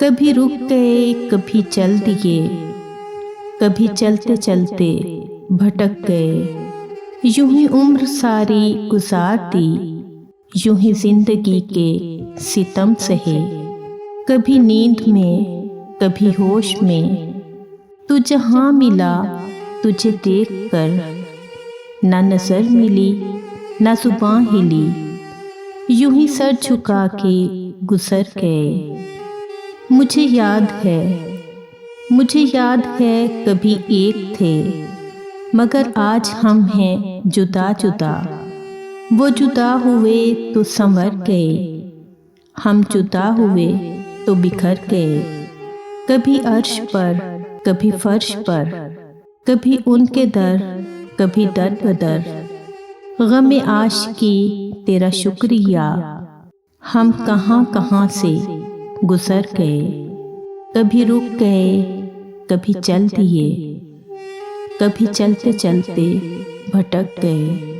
कभी रुक गए, कभी चल दिए, कभी चलते चलते भटक गए। यूं ही उम्र सारी गुजार दी, यूं ही जिंदगी के सितम सहे। कभी नींद में, कभी होश में, तू जहां मिला तुझे देख कर। ना नजर मिली, ना जुबान हिली, यूं ही सर झुका के गुजर गए। मुझे याद है कभी एक थे, मगर आज हम हैं जुदा जुदा। वो जुदा हुए तो संवर गए, हम जुदा हुए तो बिखर गए। कभी अर्श पर, कभी फर्श पर, कभी उनके दर, कभी दर बदर। गम आशिकी तेरा शुक्रिया, हम कहाँ कहाँ से गुजर गए। कभी रुक गए, कभी चल दिए, कभी चलते चलते भटक गए।